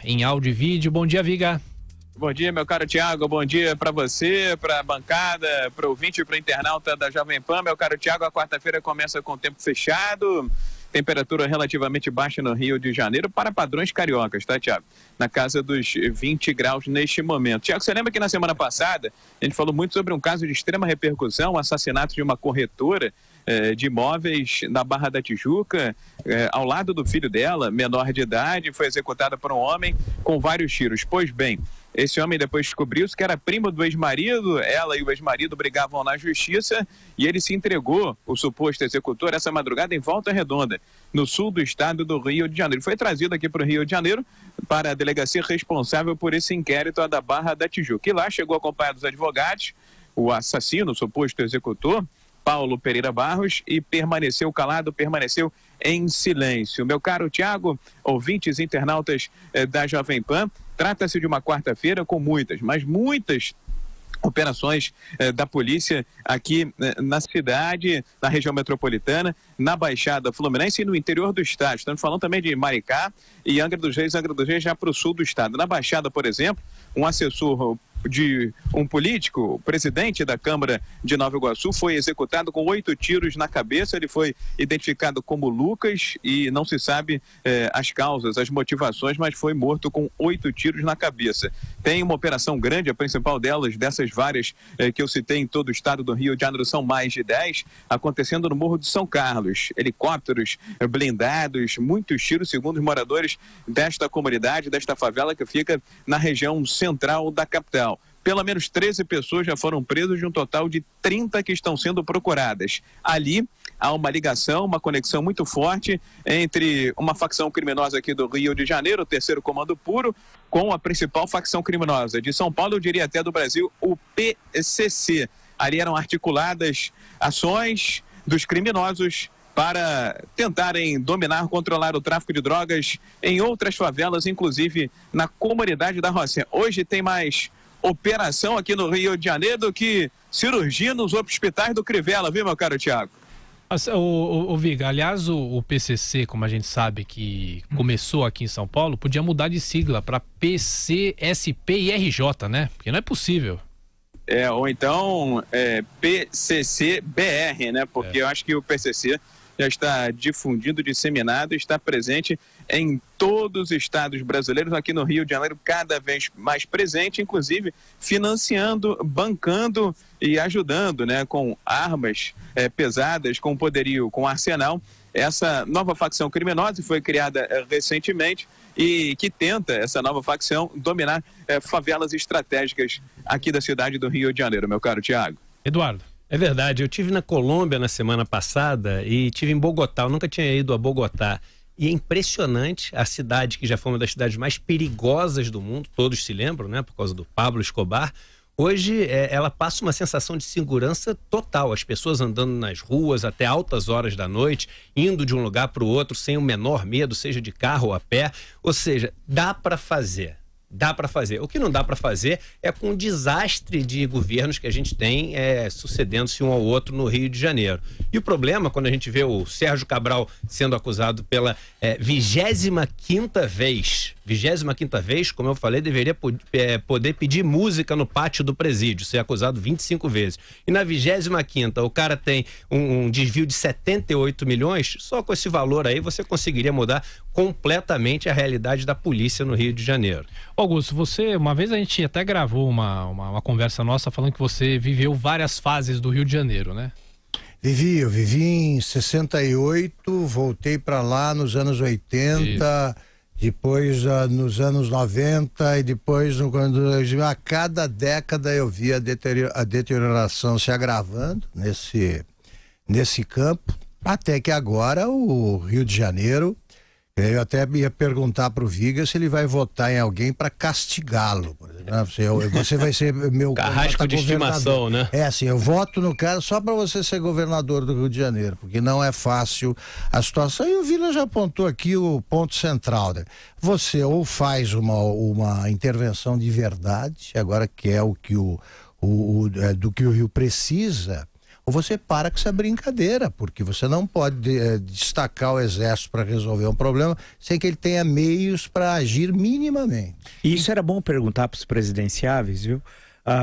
Em áudio e vídeo. Bom dia, Viga. Bom dia, meu caro Tiago, bom dia para você, para a bancada, para o ouvinte e para o internauta da Jovem Pan. Meu caro Tiago, a quarta-feira começa com o tempo fechado, temperatura relativamente baixa no Rio de Janeiro para padrões cariocas, tá, Tiago? Na casa dos 20 graus neste momento. Tiago, você lembra que na semana passada a gente falou muito sobre um caso de extrema repercussão, o assassinato de uma corretora de imóveis na Barra da Tijuca, ao lado do filho dela, menor de idade, foi executada por um homem com vários tiros. Pois bem, esse homem depois descobriu-se que era primo do ex-marido, ela e o ex-marido brigavam na justiça e ele se entregou, o suposto executor, essa madrugada em Volta Redonda, no sul do estado do Rio de Janeiro. Foi trazido aqui para o Rio de Janeiro para a delegacia responsável por esse inquérito, a da Barra da Tijuca. E lá chegou acompanhado dos advogados, o assassino, o suposto executor, Paulo Pereira Barros, e permaneceu calado, permaneceu em silêncio. Meu caro Tiago, ouvintes internautas da Jovem Pan, trata-se de uma quarta-feira com muitas operações da polícia aqui na cidade, na região metropolitana, na Baixada Fluminense e no interior do estado. Estamos falando também de Maricá e Angra dos Reis já para o sul do estado. Na Baixada, por exemplo, um assessor de um político, o presidente da Câmara de Nova Iguaçu, foi executado com 8 tiros na cabeça. Ele foi identificado como Lucas e não se sabe as causas, as motivações, mas foi morto com 8 tiros na cabeça. Tem uma operação grande, a principal dessas várias que eu citei em todo o estado do Rio de Janeiro, são mais de 10, acontecendo no Morro de São Carlos. Helicópteros blindados, muitos tiros, segundo os moradores desta comunidade, desta favela que fica na região central da capital. Pelo menos 13 pessoas já foram presas de um total de 30 que estão sendo procuradas. Ali há uma ligação, uma conexão muito forte entre uma facção criminosa aqui do Rio de Janeiro, o Terceiro Comando Puro, com a principal facção criminosa de São Paulo, eu diria até do Brasil, o PCC. Ali eram articuladas ações dos criminosos para tentarem dominar, controlar o tráfico de drogas em outras favelas, inclusive na comunidade da Rocinha. Hoje tem mais operação aqui no Rio de Janeiro do que cirurgia nos hospitais do Crivella, viu, meu caro Tiago? O Viga, aliás, o PCC, como a gente sabe que começou aqui em São Paulo, podia mudar de sigla para PCSPIRJ, né? Porque não é possível. Ou então PCCBR, né? Porque eu acho que o PCC já está difundido, disseminado, está presente em todos os estados brasileiros, aqui no Rio de Janeiro cada vez mais presente, inclusive financiando, bancando e ajudando, né, com armas pesadas, com poderio, com arsenal, essa nova facção criminosa foi criada recentemente e que tenta, essa nova facção, dominar favelas estratégicas aqui da cidade do Rio de Janeiro, meu caro Tiago. Eduardo. É verdade, eu tive na Colômbia na semana passada e tive em Bogotá, eu nunca tinha ido a Bogotá. E é impressionante, a cidade que já foi uma das cidades mais perigosas do mundo, todos se lembram, né, por causa do Pablo Escobar. Hoje ela passa uma sensação de segurança total, as pessoas andando nas ruas até altas horas da noite, indo de um lugar para o outro sem o menor medo, seja de carro ou a pé, ou seja, dá para fazer. Dá para fazer. O que não dá para fazer é com o desastre de governos que a gente tem sucedendo-se um ao outro no Rio de Janeiro. E o problema, quando a gente vê o Sérgio Cabral sendo acusado pela 25ª vez, como eu falei, deveria poder pedir música no pátio do presídio, ser acusado 25 vezes. E na 25ª, o cara tem um desvio de 78 milhões, só com esse valor aí você conseguiria mudar completamente a realidade da polícia no Rio de Janeiro. Augusto, uma vez a gente até gravou uma conversa nossa falando que você viveu várias fases do Rio de Janeiro, né? Eu vivi em 68, voltei para lá nos anos 80, depois nos anos 90 e depois a cada década eu via a deterioração se agravando nesse campo, até que agora o Rio de Janeiro. Eu até ia perguntar para o Viga se ele vai votar em alguém para castigá-lo. Por exemplo. Você vai ser meu carrasco de estimação, né? Assim, eu voto no cara só para você ser governador do Rio de Janeiro, porque não é fácil a situação. E o Vila já apontou aqui o ponto central, né? Você ou faz uma intervenção de verdade, agora que é o que do que o Rio precisa, ou você para com essa brincadeira, porque você não pode destacar o Exército para resolver um problema sem que ele tenha meios para agir minimamente. E isso era bom perguntar para os presidenciáveis, viu?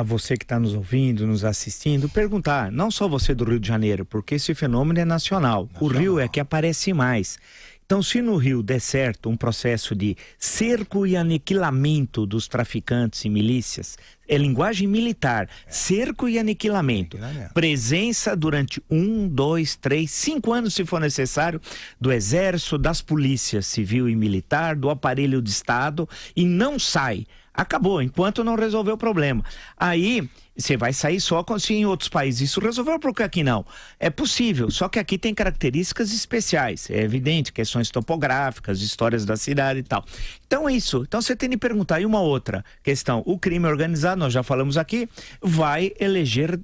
Você que está nos ouvindo, nos assistindo, perguntar, não só você do Rio de Janeiro, porque esse fenômeno é nacional. O Rio é que aparece mais. Então, se no Rio der certo um processo de cerco e aniquilamento dos traficantes e milícias, é linguagem militar, cerco e aniquilamento, presença durante 1, 2, 3, 5 anos, se for necessário, do Exército, das polícias civil e militar, do aparelho de Estado, e não sai. Acabou, enquanto não resolver o problema. Aí, você vai sair só se em outros países isso resolveu, porque aqui não. É possível, só que aqui tem características especiais. É evidente, questões topográficas, histórias da cidade e tal. Então é isso. Então você tem de perguntar. E uma outra questão, o crime organizado, nós já falamos aqui, vai eleger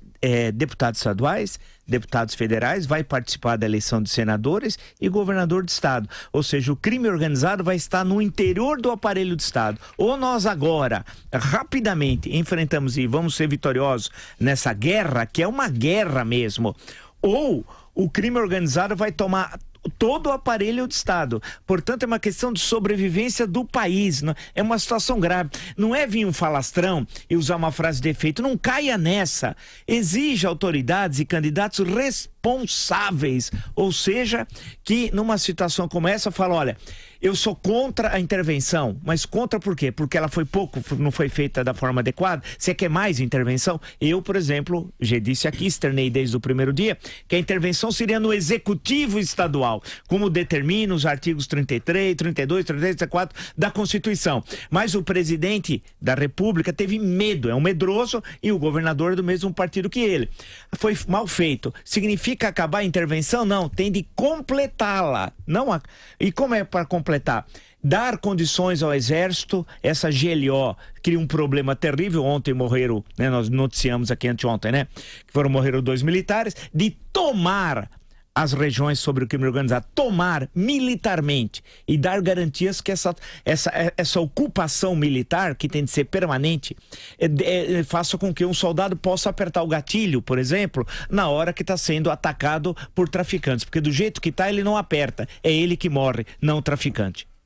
deputados estaduais, deputados federais, vai participar da eleição de senadores e governador de estado. Ou seja, o crime organizado vai estar no interior do aparelho de estado. Ou nós agora, rapidamente, enfrentamos e vamos ser vitoriosos nessa guerra, que é uma guerra mesmo, ou o crime organizado vai tomar todo o aparelho de Estado. Portanto, é uma questão de sobrevivência do país. É uma situação grave. Não é vir um falastrão e usar uma frase de efeito. Não caia nessa. Exige autoridades e candidatos responsáveis. Ou seja, que numa situação como essa, fala, olha, eu sou contra a intervenção. Mas contra por quê? Porque ela foi pouco, não foi feita da forma adequada? Você quer mais intervenção? Eu, por exemplo, já disse aqui, externei desde o primeiro dia, que a intervenção seria no executivo estadual, como determina os artigos 33, 32, 33, 34 da Constituição. Mas o presidente da República teve medo, é um medroso, e o governador é do mesmo partido que ele. Foi mal feito. Significa acabar a intervenção? Não, tem de completá-la. E como é para completar? Dar condições ao Exército, essa GLO cria um problema terrível. Ontem morreram, né, nós noticiamos aqui anteontem, né, que morreram 2 militares, de tomar as regiões sobre o crime organizado, tomar militarmente e dar garantias que essa ocupação militar, que tem de ser permanente, faça com que um soldado possa apertar o gatilho, por exemplo, na hora que está sendo atacado por traficantes, porque do jeito que está ele não aperta, é ele que morre, não o traficante.